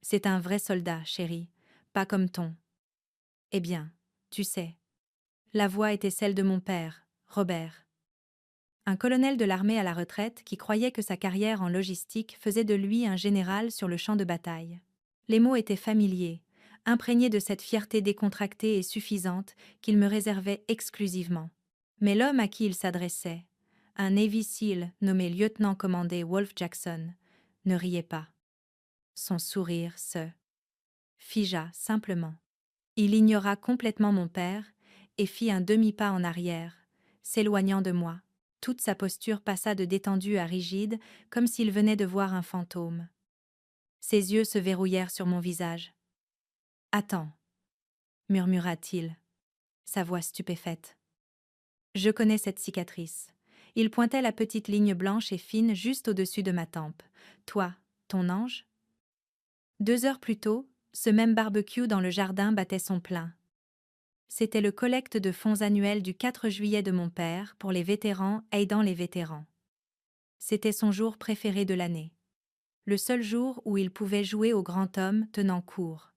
C'est un vrai soldat, chérie, pas comme ton. Eh bien, tu sais. La voix était celle de mon père, Robert. Un colonel de l'armée à la retraite qui croyait que sa carrière en logistique faisait de lui un général sur le champ de bataille. Les mots étaient familiers, imprégnés de cette fierté décontractée et suffisante qu'il me réservait exclusivement. Mais l'homme à qui il s'adressait, un Navy SEAL nommé lieutenant-commandé Wolf Jackson, ne riait pas. Son sourire se figea simplement. Il ignora complètement mon père et fit un demi-pas en arrière, s'éloignant de moi. Toute sa posture passa de détendue à rigide, comme s'il venait de voir un fantôme. Ses yeux se verrouillèrent sur mon visage. « Attends, » murmura-t-il, sa voix stupéfaite. Je connais cette cicatrice. Il pointait la petite ligne blanche et fine juste au-dessus de ma tempe. Toi, ton ange? 2 heures plus tôt, ce même barbecue dans le jardin battait son plein. C'était le collecte de fonds annuel du 4 juillet de mon père pour les vétérans aidant les vétérans. C'était son jour préféré de l'année. Le seul jour où il pouvait jouer au grand homme tenant court.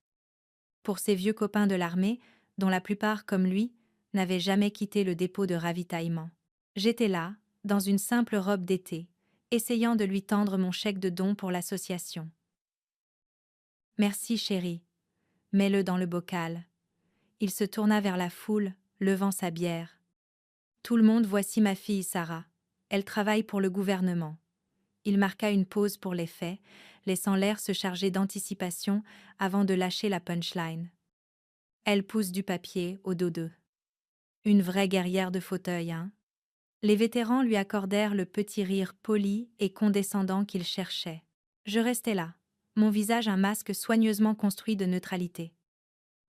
Pour ses vieux copains de l'armée, dont la plupart, comme lui, n'avaient jamais quitté le dépôt de ravitaillement. J'étais là, dans une simple robe d'été, essayant de lui tendre mon chèque de don pour l'association. Merci, chérie. Mets-le dans le bocal. Il se tourna vers la foule, levant sa bière. Tout le monde, voici ma fille Sarah. Elle travaille pour le gouvernement. Il marqua une pause pour les faits, laissant l'air se charger d'anticipation avant de lâcher la punchline. Elle pousse du papier au dos d'eux. Une vraie guerrière de fauteuil, hein? Les vétérans lui accordèrent le petit rire poli et condescendant qu'il cherchait. Je restais là, mon visage un masque soigneusement construit de neutralité.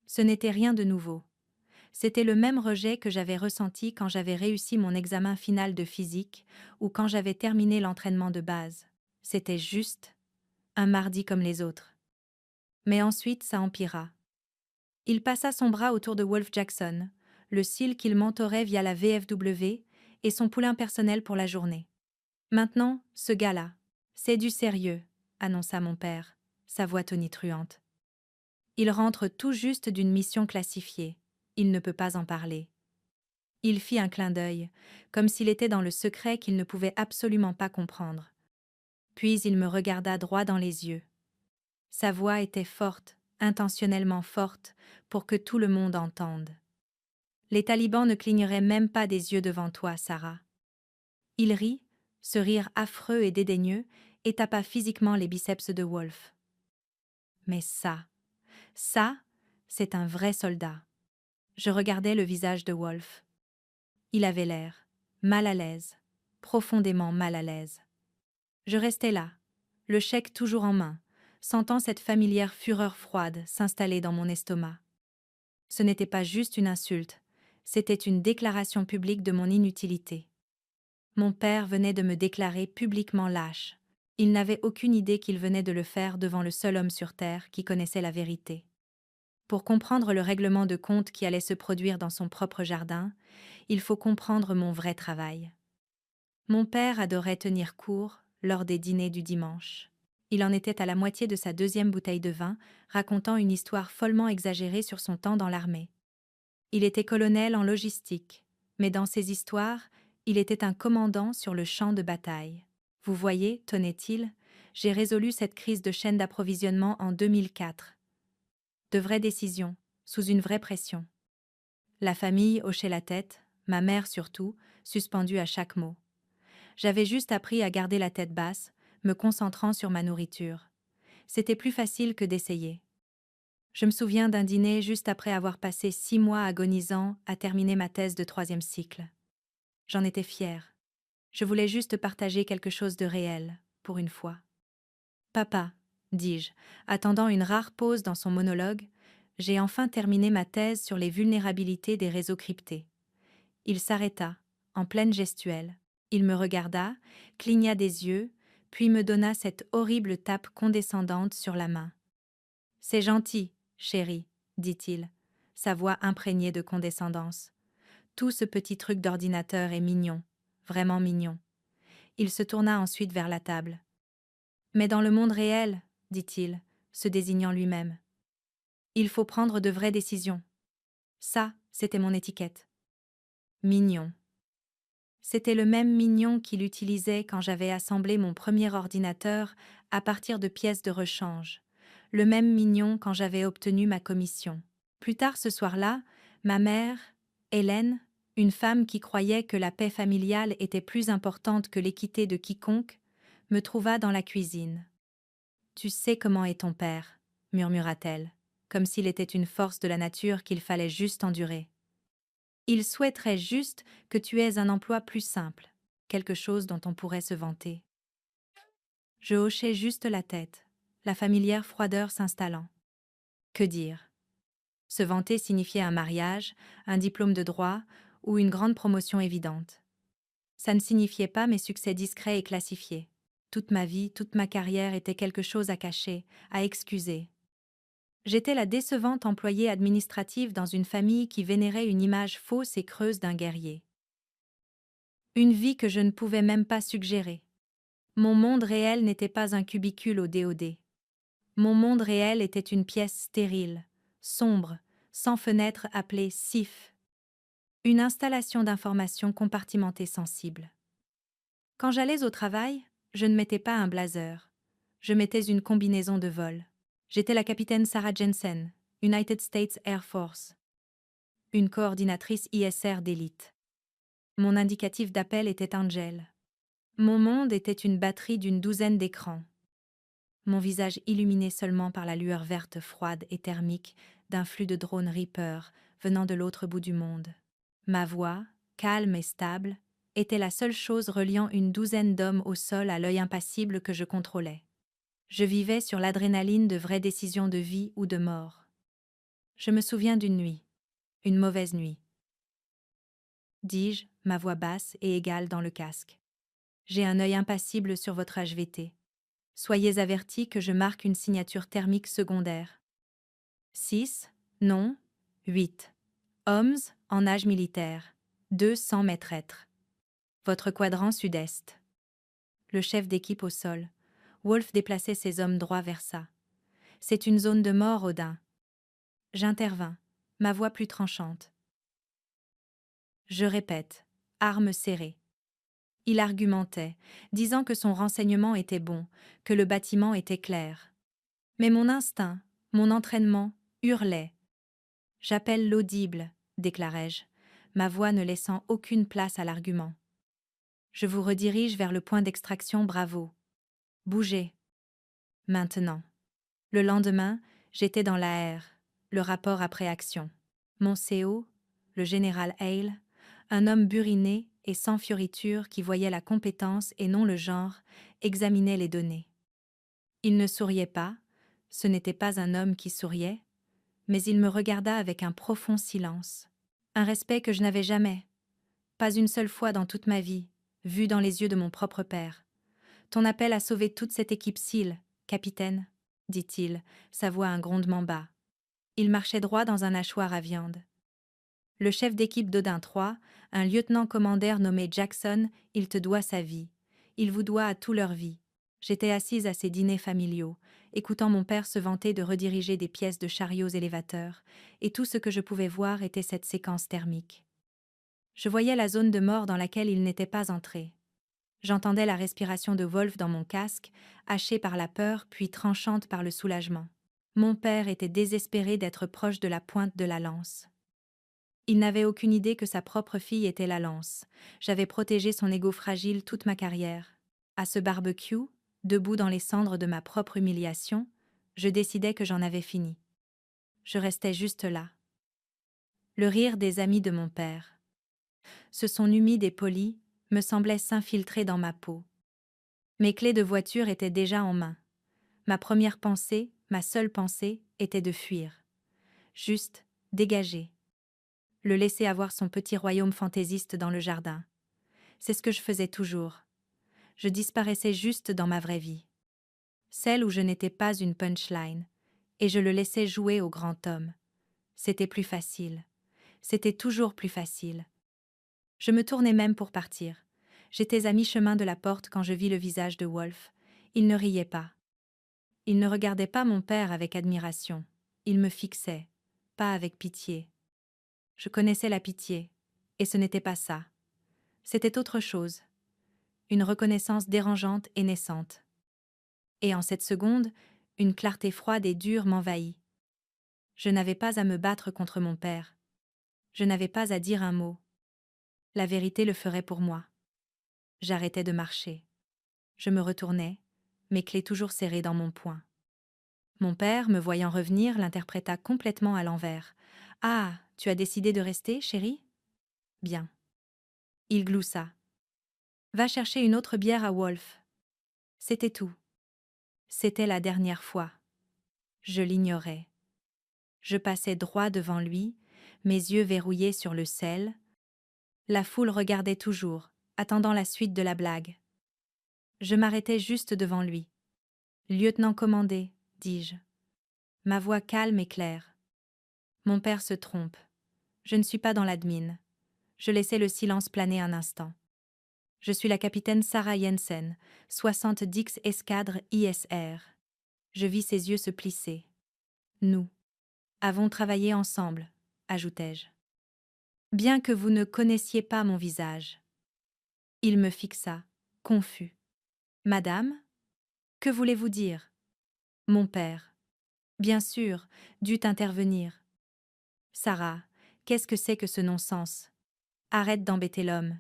Ce n'était rien de nouveau. C'était le même rejet que j'avais ressenti quand j'avais réussi mon examen final de physique ou quand j'avais terminé l'entraînement de base. C'était juste un mardi comme les autres. Mais ensuite, ça empira. Il passa son bras autour de Wolf Jackson, le SEAL qu'il mentorait via la VFW et son poulain personnel pour la journée. Maintenant, ce gars-là, c'est du sérieux, annonça mon père, sa voix tonitruante. Il rentre tout juste d'une mission classifiée. Il ne peut pas en parler. Il fit un clin d'œil, comme s'il était dans le secret qu'il ne pouvait absolument pas comprendre. Puis il me regarda droit dans les yeux. Sa voix était forte, intentionnellement forte, pour que tout le monde entende. Les talibans ne cligneraient même pas des yeux devant toi, Sarah. Il rit, ce rire affreux et dédaigneux, et tapa physiquement les biceps de Wolf. Mais ça, c'est un vrai soldat. Je regardais le visage de Wolf. Il avait l'air mal à l'aise, profondément mal à l'aise. Je restais là, le chèque toujours en main, sentant cette familière fureur froide s'installer dans mon estomac. Ce n'était pas juste une insulte, c'était une déclaration publique de mon inutilité. Mon père venait de me déclarer publiquement lâche. Il n'avait aucune idée qu'il venait de le faire devant le seul homme sur Terre qui connaissait la vérité. Pour comprendre le règlement de compte qui allait se produire dans son propre jardin, il faut comprendre mon vrai travail. Mon père adorait tenir court lors des dîners du dimanche. Il en était à la moitié de sa 2e bouteille de vin, racontant une histoire follement exagérée sur son temps dans l'armée. Il était colonel en logistique, mais dans ses histoires, il était un commandant sur le champ de bataille. Vous voyez, tonnait-il, j'ai résolu cette crise de chaîne d'approvisionnement en 2004. De vraies décisions, sous une vraie pression. La famille hochait la tête, ma mère surtout, suspendue à chaque mot. J'avais juste appris à garder la tête basse, me concentrant sur ma nourriture. C'était plus facile que d'essayer. Je me souviens d'un dîner juste après avoir passé 6 mois agonisant à terminer ma thèse de 3e cycle. J'en étais fière. Je voulais juste partager quelque chose de réel, pour une fois. Papa, dis-je, attendant une rare pause dans son monologue, j'ai enfin terminé ma thèse sur les vulnérabilités des réseaux cryptés. Il s'arrêta, en pleine gestuelle. Il me regarda, cligna des yeux, puis me donna cette horrible tape condescendante sur la main. « C'est gentil, chérie, dit-il, sa voix imprégnée de condescendance. Tout ce petit truc d'ordinateur est mignon, vraiment mignon. Il se tourna ensuite vers la table. Mais dans le monde réel, dit-il, se désignant lui-même. Il faut prendre de vraies décisions. Ça, c'était mon étiquette. Mignon. C'était le même Mignon qu'il utilisait quand j'avais assemblé mon premier ordinateur à partir de pièces de rechange. Le même Mignon quand j'avais obtenu ma commission. Plus tard ce soir-là, ma mère, Hélène, une femme qui croyait que la paix familiale était plus importante que l'équité de quiconque, me trouva dans la cuisine. « Tu sais comment est ton père » murmura-t-elle, comme s'il était une force de la nature qu'il fallait juste endurer. Il souhaiterait juste que tu aies un emploi plus simple, quelque chose dont on pourrait se vanter. Je hochai juste la tête, la familière froideur s'installant. Que dire? Se vanter signifiait un mariage, un diplôme de droit ou une grande promotion évidente. Ça ne signifiait pas mes succès discrets et classifiés. Toute ma vie, toute ma carrière était quelque chose à cacher, à excuser. J'étais la décevante employée administrative dans une famille qui vénérait une image fausse et creuse d'un guerrier. Une vie que je ne pouvais même pas suggérer. Mon monde réel n'était pas un cubicule au déodé. Mon monde réel était une pièce stérile, sombre, sans fenêtre appelée SIF. Une installation d'information compartimentée sensible. Quand j'allais au travail, je ne mettais pas un blazer. Je mettais une combinaison de vol. J'étais la capitaine Sarah Jensen, United States Air Force. Une coordinatrice ISR d'élite. Mon indicatif d'appel était Angel. Mon monde était une batterie d'une douzaine d'écrans. Mon visage illuminé seulement par la lueur verte froide et thermique d'un flux de drones Reaper venant de l'autre bout du monde. Ma voix, calme et stable, était la seule chose reliant une douzaine d'hommes au sol à l'œil impassible que je contrôlais. Je vivais sur l'adrénaline de vraies décisions de vie ou de mort. Je me souviens d'une nuit. Une mauvaise nuit. Dis-je, ma voix basse et égale dans le casque. J'ai un œil impassible sur votre HVT. Soyez avertis que je marque une signature thermique secondaire. 6, non, 8. Hommes en âge militaire. 200 mètres être. Votre quadrant sud-est. Le chef d'équipe au sol. Wolf déplaçait ses hommes droits vers ça. C'est une zone de mort, Odin. J'intervins, ma voix plus tranchante. Je répète, armes serrées. Il argumentait, disant que son renseignement était bon, que le bâtiment était clair. Mais mon instinct, mon entraînement, hurlait. J'appelle l'audible, déclarai-je, ma voix ne laissant aucune place à l'argument. Je vous redirige vers le point d'extraction Bravo. Bougez. Maintenant. Le lendemain, j'étais dans l'AR, le rapport après action. Mon CO, le général Hale, un homme buriné et sans fioriture qui voyait la compétence et non le genre, examinait les données. Il ne souriait pas, ce n'était pas un homme qui souriait, mais il me regarda avec un profond silence. Un respect que je n'avais jamais, pas une seule fois dans toute ma vie, vu dans les yeux de mon propre père. Ton appel a sauvé toute cette équipe SEAL, capitaine, dit-il, sa voix un grondement bas. Il marchait droit dans un hachoir à viande. Le chef d'équipe d'Odin 3, un lieutenant-commandeur nommé Jackson, il te doit sa vie. Il vous doit à tout leur vie. J'étais assise à ces dîners familiaux, écoutant mon père se vanter de rediriger des pièces de chariots élévateurs, et tout ce que je pouvais voir était cette séquence thermique. Je voyais la zone de mort dans laquelle il n'était pas entré. J'entendais la respiration de Wolf dans mon casque, hachée par la peur puis tranchante par le soulagement. Mon père était désespéré d'être proche de la pointe de la lance. Il n'avait aucune idée que sa propre fille était la lance. J'avais protégé son ego fragile toute ma carrière. À ce barbecue, debout dans les cendres de ma propre humiliation, je décidai que j'en avais fini. Je restais juste là. Le rire des amis de mon père. Ce son humide et poli me semblait s'infiltrer dans ma peau. Mes clés de voiture étaient déjà en main. Ma première pensée, ma seule pensée, était de fuir. Juste, dégager. Le laisser avoir son petit royaume fantaisiste dans le jardin. C'est ce que je faisais toujours. Je disparaissais juste dans ma vraie vie. Celle où je n'étais pas une punchline, et je le laissais jouer au grand homme. C'était plus facile. C'était toujours plus facile. Je me tournais même pour partir. J'étais à mi-chemin de la porte quand je vis le visage de Wolf. Il ne riait pas. Il ne regardait pas mon père avec admiration. Il me fixait, pas avec pitié. Je connaissais la pitié, et ce n'était pas ça. C'était autre chose, une reconnaissance dérangeante et naissante. Et en cette seconde, une clarté froide et dure m'envahit. Je n'avais pas à me battre contre mon père. Je n'avais pas à dire un mot. La vérité le ferait pour moi. J'arrêtais de marcher. Je me retournai, mes clés toujours serrées dans mon poing. Mon père, me voyant revenir, l'interpréta complètement à l'envers. « Ah, tu as décidé de rester, chérie ? Bien. » Il gloussa. « Va chercher une autre bière à Wolf. » C'était tout. C'était la dernière fois. Je l'ignorais. Je passais droit devant lui, mes yeux verrouillés sur le sel. La foule regardait toujours, attendant la suite de la blague. Je m'arrêtai juste devant lui. « Lieutenant commandé, dis-je. » Ma voix calme et claire. Mon père se trompe. Je ne suis pas dans l'admin. Je laissai le silence planer un instant. Je suis la capitaine Sarah Jensen, 70 Escadre ISR. Je vis ses yeux se plisser. Nous avons travaillé ensemble, ajoutai-je. Bien que vous ne connaissiez pas mon visage. Il me fixa, confus. Madame ? Que voulez-vous dire ? Mon père, bien sûr, dut intervenir. Sarah, qu'est-ce que c'est que ce non-sens ? Arrête d'embêter l'homme.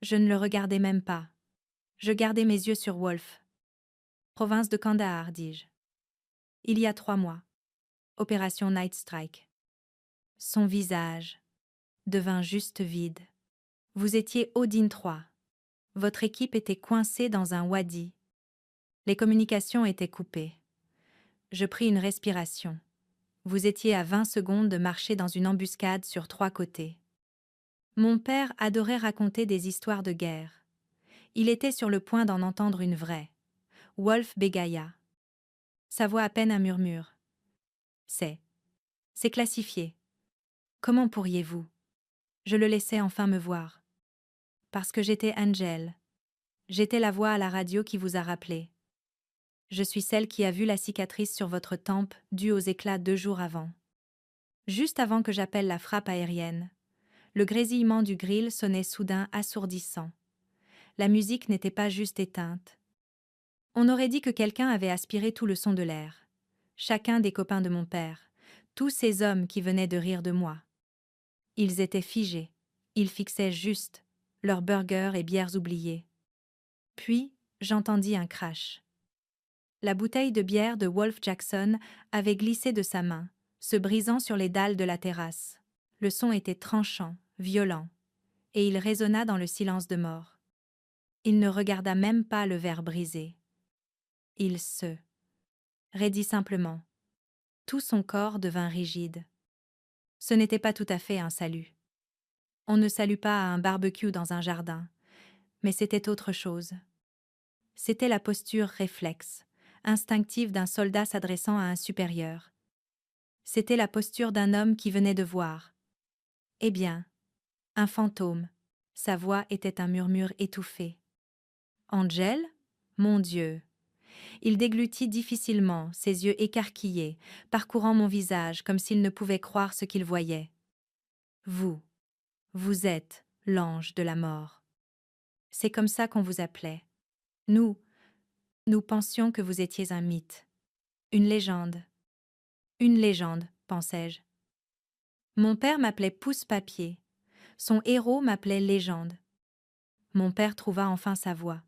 Je ne le regardais même pas. Je gardais mes yeux sur Wolf. Province de Kandahar, dis-je. Il y a 3 mois. Opération Night Strike. Son visage devint juste vide. Vous étiez Odin 3. Votre équipe était coincée dans un wadi. Les communications étaient coupées. Je pris une respiration. Vous étiez à 20 secondes de marcher dans une embuscade sur 3 côtés. Mon père adorait raconter des histoires de guerre. Il était sur le point d'en entendre une vraie. Wolf bégaya. Sa voix à peine un murmure. C'est classifié. Comment pourriez-vous ? Je le laissais enfin me voir. Parce que j'étais Angel. J'étais la voix à la radio qui vous a rappelé. Je suis celle qui a vu la cicatrice sur votre tempe due aux éclats 2 jours avant. Juste avant que j'appelle la frappe aérienne, le grésillement du grill sonnait soudain assourdissant. La musique n'était pas juste éteinte. On aurait dit que quelqu'un avait aspiré tout le son de l'air. Chacun des copains de mon père, tous ces hommes qui venaient de rire de moi. Ils étaient figés, ils fixaient juste, leurs burgers et bières oubliées. Puis, j'entendis un crash. La bouteille de bière de Wolf Jackson avait glissé de sa main, se brisant sur les dalles de la terrasse. Le son était tranchant, violent, et il résonna dans le silence de mort. Il ne regarda même pas le verre brisé. Il se raidit simplement. Tout son corps devint rigide. Ce n'était pas tout à fait un salut. On ne salue pas à un barbecue dans un jardin, mais c'était autre chose. C'était la posture réflexe, instinctive d'un soldat s'adressant à un supérieur. C'était la posture d'un homme qui venait de voir. Eh bien, un fantôme. Sa voix était un murmure étouffé. Angel ? Mon Dieu ! Il déglutit difficilement, ses yeux écarquillés, parcourant mon visage comme s'il ne pouvait croire ce qu'il voyait. Vous êtes l'ange de la mort. C'est comme ça qu'on vous appelait. Nous pensions que vous étiez un mythe. Une légende. Une légende, pensai-je. Mon père m'appelait Pouce-Papier. Son héros m'appelait Légende. Mon père trouva enfin sa voix.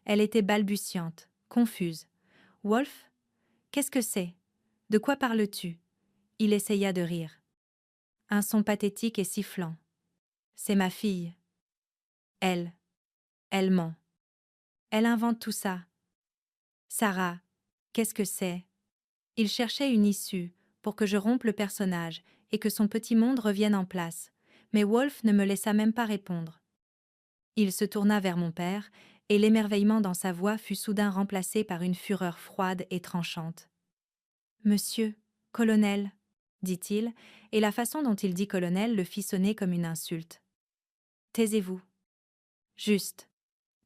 Elle était balbutiante, confuse. Wolf ? Qu'est-ce que c'est ? De quoi parles-tu ? Il essaya de rire. Un son pathétique et sifflant. C'est ma fille. Elle ment. Elle invente tout ça. Sarah, qu'est-ce que c'est ? Il cherchait une issue pour que je rompe le personnage et que son petit monde revienne en place, mais Wolf ne me laissa même pas répondre. Il se tourna vers mon père, et l'émerveillement dans sa voix fut soudain remplacé par une fureur froide et tranchante. « Monsieur, colonel », dit-il, et la façon dont il dit colonel le fit sonner comme une insulte. « Taisez-vous. » Juste.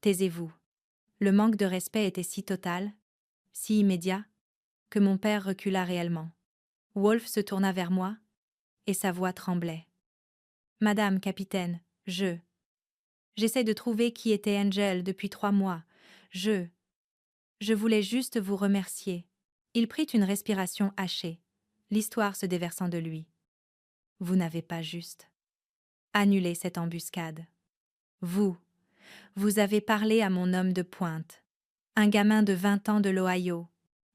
Taisez-vous. Le manque de respect était si total, si immédiat. que mon père recula réellement. Wolf se tourna vers moi, et sa voix tremblait. Madame, capitaine, j'essaie de trouver qui était Angel depuis 3 mois. Je voulais juste vous remercier. Il prit une respiration hachée, l'histoire se déversant de lui. Vous n'avez pas juste annulé cette embuscade. Vous avez parlé à mon homme de pointe, un gamin de 20 ans de l'Ohio.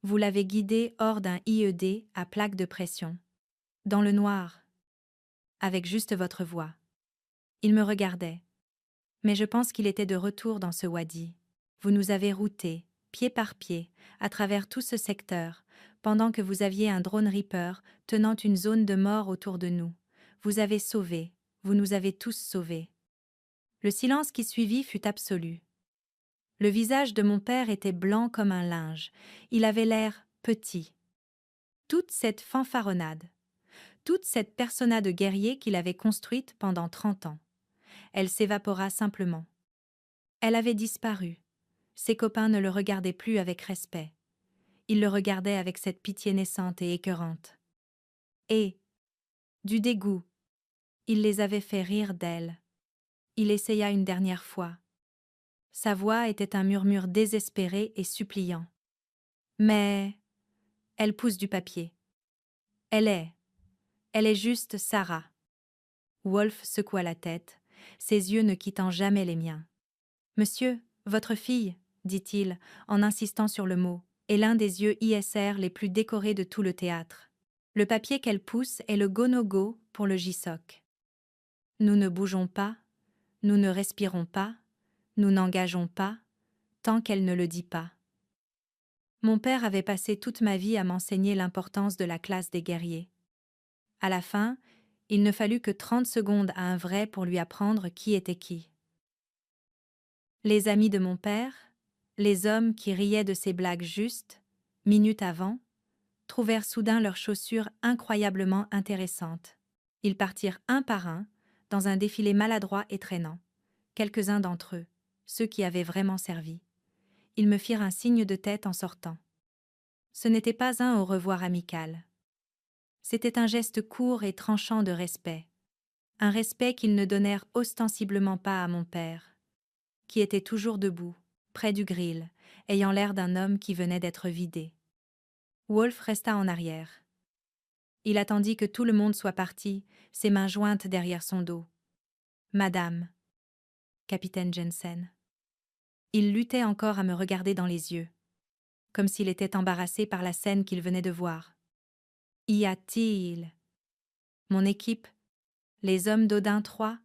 Vous l'avez guidé hors d'un IED à plaque de pression, dans le noir, avec juste votre voix. Il me regardait. Mais je pense qu'il était de retour dans ce wadi. Vous nous avez routés, pied par pied, à travers tout ce secteur, pendant que vous aviez un drone Reaper tenant une zone de mort autour de nous. Vous avez sauvé, vous nous avez tous sauvés. Le silence qui suivit fut absolu. Le visage de mon père était blanc comme un linge. Il avait l'air petit. Toute cette fanfaronnade, toute cette persona de guerrier qu'il avait construite pendant 30 ans, elle s'évapora simplement. Elle avait disparu. Ses copains ne le regardaient plus avec respect. Ils le regardaient avec cette pitié naissante et écœurante. Et, du dégoût, il les avait fait rire d'elle. Il essaya une dernière fois. Sa voix était un murmure désespéré et suppliant. Mais elle pousse du papier. Elle est juste Sarah. Wolf secoua la tête, ses yeux ne quittant jamais les miens. Monsieur, votre fille, dit-il, en insistant sur le mot, est l'un des yeux ISR les plus décorés de tout le théâtre. Le papier qu'elle pousse est le go-no-go pour le JSOC. Nous ne bougeons pas, nous ne respirons pas, nous n'engageons pas, tant qu'elle ne le dit pas. Mon père avait passé toute ma vie à m'enseigner l'importance de la classe des guerriers. À la fin, il ne fallut que 30 secondes à un vrai pour lui apprendre qui était qui. Les amis de mon père, les hommes qui riaient de ses blagues justes, minutes avant, trouvèrent soudain leurs chaussures incroyablement intéressantes. Ils partirent un par un, dans un défilé maladroit et traînant. Quelques-uns d'entre eux, ceux qui avaient vraiment servi. Ils me firent un signe de tête en sortant. Ce n'était pas un au revoir amical. C'était un geste court et tranchant de respect. Un respect qu'ils ne donnèrent ostensiblement pas à mon père, qui était toujours debout, près du grill, ayant l'air d'un homme qui venait d'être vidé. Wolf resta en arrière. Il attendit que tout le monde soit parti, ses mains jointes derrière son dos. Madame, capitaine Jensen. Il luttait encore à me regarder dans les yeux, comme s'il était embarrassé par la scène qu'il venait de voir. Y a-t-il mon équipe, les hommes d'Odin 3,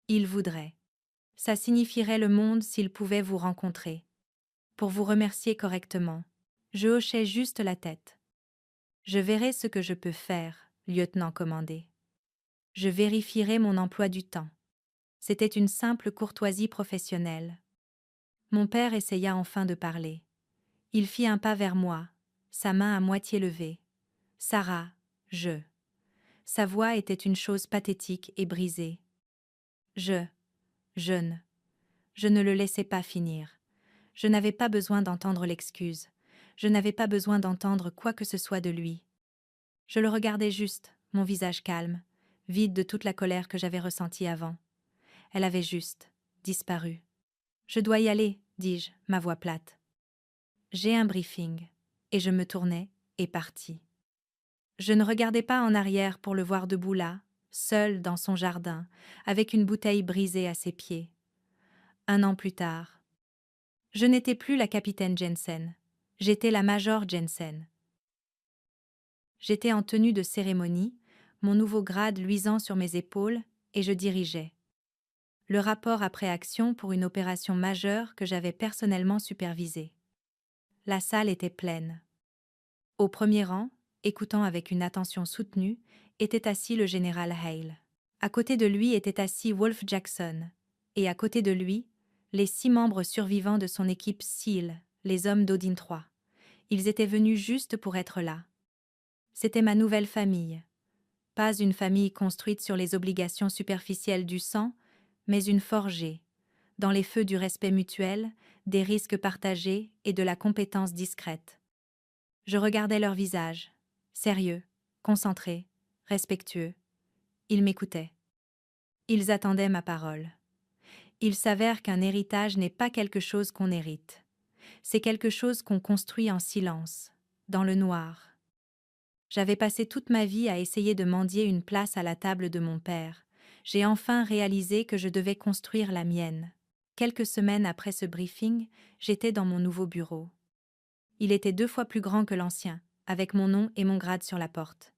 ils voudraient. Ça signifierait le monde s'ils pouvaient vous rencontrer. Pour vous remercier correctement. Je hochais juste la tête. Je verrai ce que je peux faire, lieutenant commandé. Je vérifierai mon emploi du temps. C'était une simple courtoisie professionnelle. Mon père essaya enfin de parler. Il fit un pas vers moi, sa main à moitié levée. Sarah, Sa voix était une chose pathétique et brisée. Je ne le laissais pas finir. Je n'avais pas besoin d'entendre l'excuse. Je n'avais pas besoin d'entendre quoi que ce soit de lui. Je le regardais juste, mon visage calme, vide de toute la colère que j'avais ressentie avant. Elle avait juste disparu. Je dois y aller, dis-je, ma voix plate. J'ai un briefing. Et je me tournai et partis. Je ne regardais pas en arrière pour le voir debout là, seul dans son jardin, avec une bouteille brisée à ses pieds. 1 an plus tard. Je n'étais plus la capitaine Jensen. J'étais la major Jensen. J'étais en tenue de cérémonie, mon nouveau grade luisant sur mes épaules, et je dirigeais. Le rapport après action pour une opération majeure que j'avais personnellement supervisée. La salle était pleine. Au premier rang, écoutant avec une attention soutenue, était assis le général Hale. À côté de lui était assis Wolf Jackson, et à côté de lui, les 6 membres survivants de son équipe SEAL, les hommes d'Odin 3. Ils étaient venus juste pour être là. C'était ma nouvelle famille. Pas une famille construite sur les obligations superficielles du sang, mais une forgée, dans les feux du respect mutuel, des risques partagés et de la compétence discrète. Je regardais leur visage. Sérieux, concentrés, respectueux. Ils m'écoutaient. Ils attendaient ma parole. Il s'avère qu'un héritage n'est pas quelque chose qu'on hérite. C'est quelque chose qu'on construit en silence, dans le noir. J'avais passé toute ma vie à essayer de mendier une place à la table de mon père. J'ai enfin réalisé que je devais construire la mienne. Quelques semaines après ce briefing, j'étais dans mon nouveau bureau. Il était 2 fois plus grand que l'ancien, avec mon nom et mon grade sur la porte.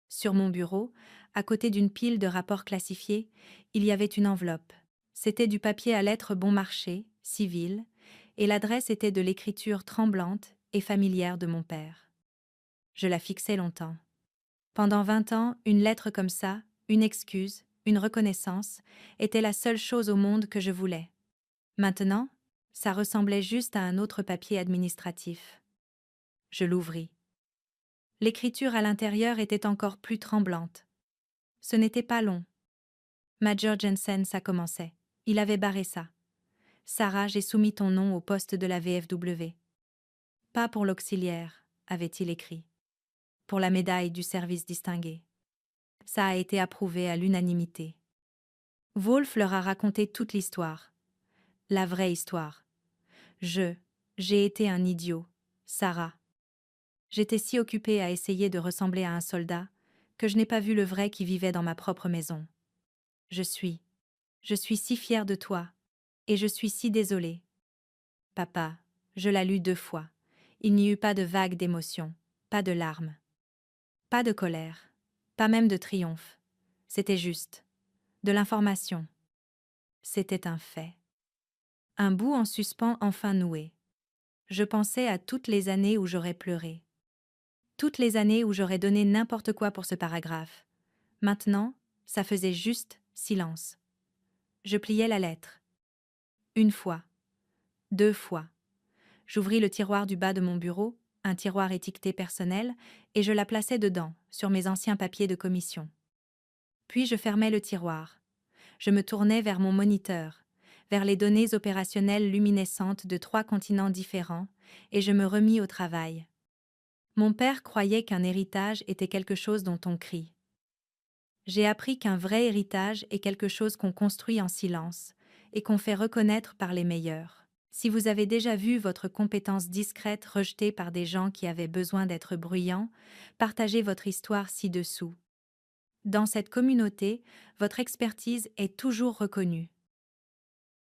Sur mon bureau, à côté d'une pile de rapports classifiés, il y avait une enveloppe. C'était du papier à lettres bon marché, civil, et l'adresse était de l'écriture tremblante et familière de mon père. Je la fixais longtemps. Pendant 20 ans, une lettre comme ça, une excuse, une reconnaissance, était la seule chose au monde que je voulais. Maintenant, ça ressemblait juste à un autre papier administratif. Je l'ouvris. L'écriture à l'intérieur était encore plus tremblante. Ce n'était pas long. Major Jensen, ça commençait. Il avait barré ça. Sarah, j'ai soumis ton nom au poste de la VFW. Pas pour l'auxiliaire, avait-il écrit. Pour la médaille du service distingué. Ça a été approuvé à l'unanimité. Wolf leur a raconté toute l'histoire. La vraie histoire. J'ai été un idiot. Sarah. J'étais si occupée à essayer de ressembler à un soldat que je n'ai pas vu le vrai qui vivait dans ma propre maison. Je suis si fière de toi. Et je suis si désolée. Papa, je l'ai lu 2 fois. Il n'y eut pas de vague d'émotion, pas de larmes. Pas de colère, pas même de triomphe. C'était juste. De l'information. C'était un fait. Un bout en suspens enfin noué. Je pensais à toutes les années où j'aurais pleuré. Toutes les années où j'aurais donné n'importe quoi pour ce paragraphe. Maintenant, ça faisait juste silence. Je pliai la lettre. 1 fois. 2 fois. J'ouvris le tiroir du bas de mon bureau, un tiroir étiqueté personnel, et je la plaçai dedans, sur mes anciens papiers de commission. Puis je fermai le tiroir. Je me tournai vers mon moniteur, vers les données opérationnelles luminescentes de 3 continents différents, et je me remis au travail. Mon père croyait qu'un héritage était quelque chose dont on crie. J'ai appris qu'un vrai héritage est quelque chose qu'on construit en silence, et qu'on fait reconnaître par les meilleurs. Si vous avez déjà vu votre compétence discrète rejetée par des gens qui avaient besoin d'être bruyants, partagez votre histoire ci-dessous. Dans cette communauté, votre expertise est toujours reconnue.